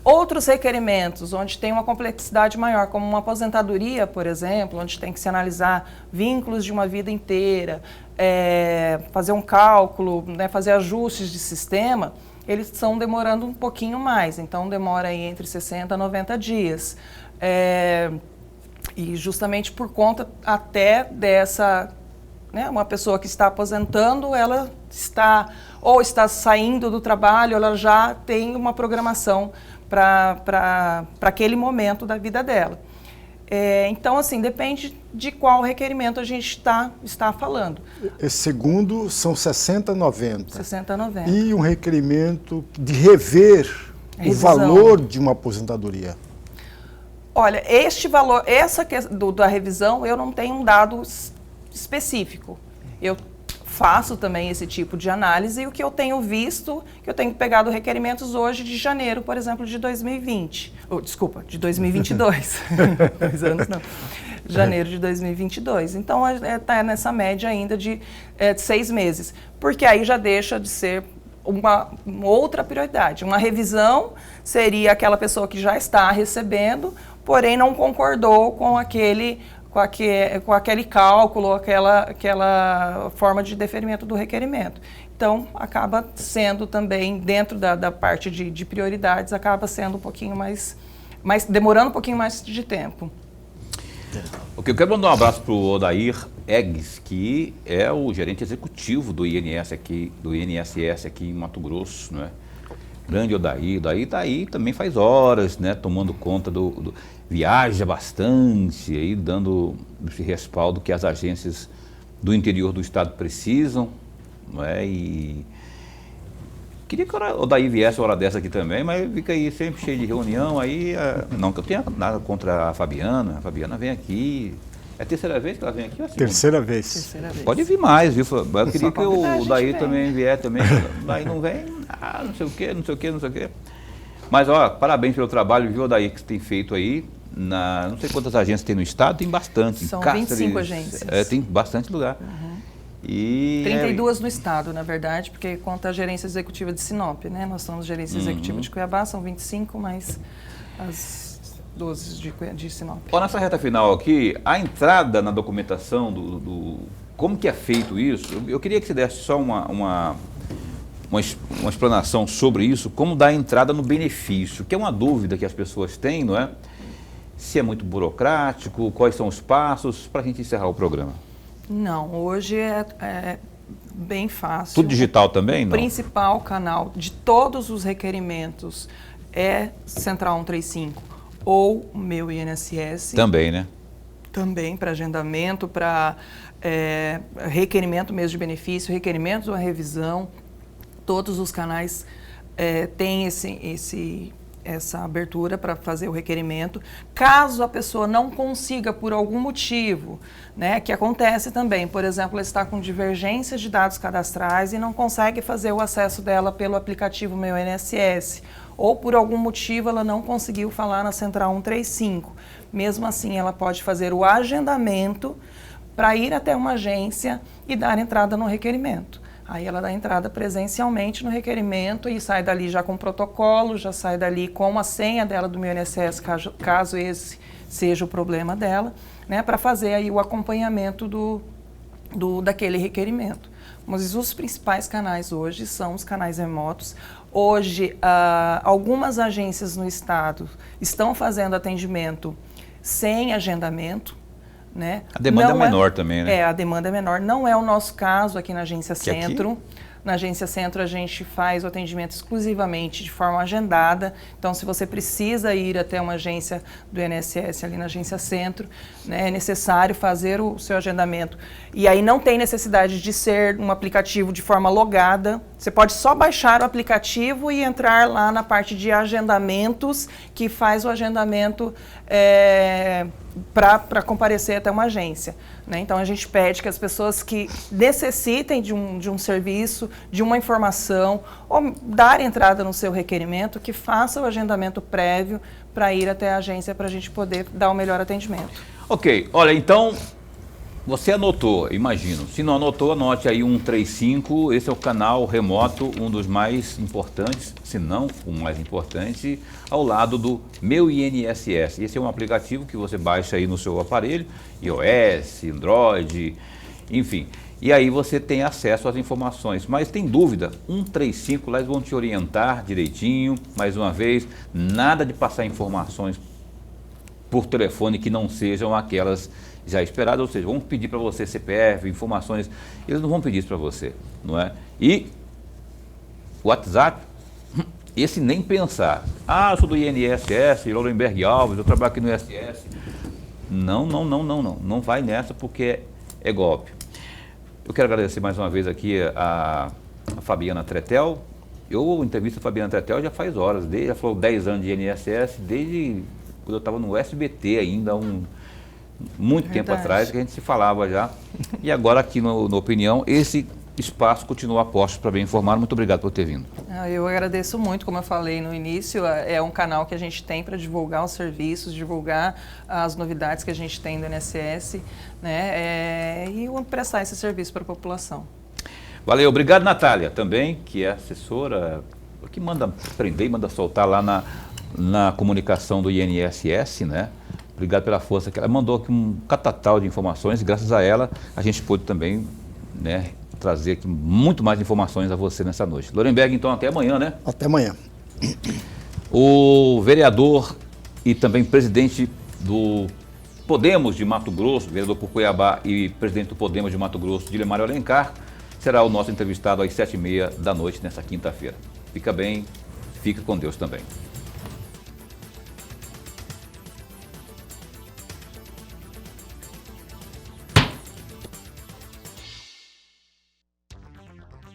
Outros requerimentos, onde tem uma complexidade maior, como uma aposentadoria, por exemplo, onde tem que se analisar vínculos de uma vida inteira, fazer um cálculo, né, fazer ajustes de sistema, eles estão demorando um pouquinho mais. Então, demora aí entre 60 a 90 dias. E justamente por conta até dessa... Né, uma pessoa que está aposentando, ela está saindo do trabalho, ela já tem uma programação para aquele momento da vida dela. Então, assim, depende de qual requerimento a gente está falando. Esse segundo são 60 a 90. 60 a 90. E um requerimento de rever o valor de uma aposentadoria. Olha, este valor, essa da revisão, eu não tenho um dado específico. Eu faço também esse tipo de análise e o que eu tenho visto, que eu tenho pegado requerimentos hoje de janeiro, por exemplo, de 2020. Desculpa, de 2022. 2 anos não. Janeiro de 2022. Então, está nessa média ainda de 6 meses. Porque aí já deixa de ser uma outra prioridade. Uma revisão seria aquela pessoa que já está recebendo, porém não concordou com aquele cálculo, aquela forma de deferimento do requerimento. Então, acaba sendo também, dentro da parte de prioridades, acaba sendo um pouquinho mais demorando um pouquinho mais de tempo. Ok, eu quero mandar um abraço para o Odair Eggs, que é o gerente executivo do INSS aqui em Mato Grosso, não é? Grande Odair. Odair está aí, também faz horas, né? Tomando conta viaja bastante, aí dando esse respaldo que as agências do interior do estado precisam, não é? E queria que o Odair viesse uma hora dessa aqui também, mas fica aí sempre cheio de reunião, aí, não que eu tenha nada contra a Fabiana vem aqui, é a terceira vez que ela vem aqui? Ou Terceira vez. Terceira vez. Pode vir mais, viu? Eu queria que o Odair vem. também vier também, o Odair não vem, não sei o quê. Mas, ó, parabéns pelo trabalho, viu, Odair, que você tem feito aí. Não sei quantas agências tem no estado, tem bastante. São Cáceres, 25 agências. Tem bastante lugar. Uhum. E 32 no estado, na verdade, porque conta a gerência executiva de Sinop, né? Nós somos gerência executiva de Cuiabá, são 25, mais as 12 de Sinop. Ó, nessa reta final aqui, a entrada na documentação como que é feito isso, eu queria que você desse só uma explanação sobre isso, como dar entrada no benefício, que é uma dúvida que as pessoas têm, não é? Se é muito burocrático, quais são os passos, para a gente encerrar o programa. Não, hoje é bem fácil. Tudo digital também, não? O principal canal de todos os requerimentos é Central 135 ou o meu INSS. Também, né? Também para agendamento, para requerimento mesmo de benefício, requerimento ou revisão. Todos os canais têm essa abertura para fazer o requerimento. Caso a pessoa não consiga por algum motivo, né, que acontece também, por exemplo, ela está com divergência de dados cadastrais e não consegue fazer o acesso dela pelo aplicativo Meu INSS, ou por algum motivo ela não conseguiu falar na Central 135. Mesmo assim, ela pode fazer o agendamento para ir até uma agência e dar entrada no requerimento. Aí ela dá entrada presencialmente no requerimento e sai dali já com o protocolo, já sai dali com a senha dela do Meu INSS, caso esse seja o problema dela, né, para fazer aí o acompanhamento daquele requerimento. Mas os principais canais hoje são os canais remotos. Hoje, algumas agências no estado estão fazendo atendimento sem agendamento. Né? A demanda é menor também, né? A demanda é menor. Não é o nosso caso aqui na Agência Centro. Aqui? Na Agência Centro a gente faz o atendimento exclusivamente de forma agendada. Então, se você precisa ir até uma agência do INSS ali na Agência Centro, né, é necessário fazer o seu agendamento. E aí não tem necessidade de ser um aplicativo de forma logada. Você pode só baixar o aplicativo e entrar lá na parte de agendamentos, que faz o agendamento para comparecer até uma agência. Né? Então, a gente pede que as pessoas que necessitem de um serviço, de uma informação, ou dar entrada no seu requerimento, que façam o agendamento prévio para ir até a agência para a gente poder dar o melhor atendimento. Ok, olha, então, você anotou, imagino. Se não anotou, anote aí 135, esse é o canal remoto, um dos mais importantes, se não o mais importante, ao lado do Meu INSS. Esse é um aplicativo que você baixa aí no seu aparelho, iOS, Android, enfim. E aí você tem acesso às informações. Mas tem dúvida? 135, lá eles vão te orientar direitinho, mais uma vez, nada de passar informações por telefone que não sejam aquelas já esperadas, ou seja, vão pedir para você CPF, informações, eles não vão pedir isso para você, não é? E o WhatsApp, esse nem pensar. Eu sou do INSS, Laurenberg Alves, eu trabalho aqui no INSS. Não vai nessa porque é golpe. Eu quero agradecer mais uma vez aqui a Fabiana Tretel. Eu entrevisto a Fabiana Tretel já faz horas, já falou 10 anos de INSS, desde quando eu estava no SBT ainda, muito tempo atrás, que a gente se falava já. E agora aqui no Opinião, esse espaço continua a postos para bem informar. Muito obrigado por ter vindo. Eu agradeço muito, como eu falei no início, é um canal que a gente tem para divulgar os serviços, divulgar as novidades que a gente tem do INSS, né, e prestar esse serviço para a população. Valeu, obrigado Natália também, que é assessora, que manda prender e manda soltar lá na comunicação do INSS, né? Obrigado pela força que ela mandou aqui, um catatal de informações, e graças a ela a gente pôde também, né, trazer aqui muito mais informações a você nessa noite. Lorenberg, então até amanhã, né? Até amanhã. O vereador e também presidente do Podemos de Mato Grosso, vereador por Cuiabá e presidente do Podemos de Mato Grosso, Dilemário Alencar, será o nosso entrevistado às 7h30 da noite nessa quinta-feira. Fica bem, fica com Deus também.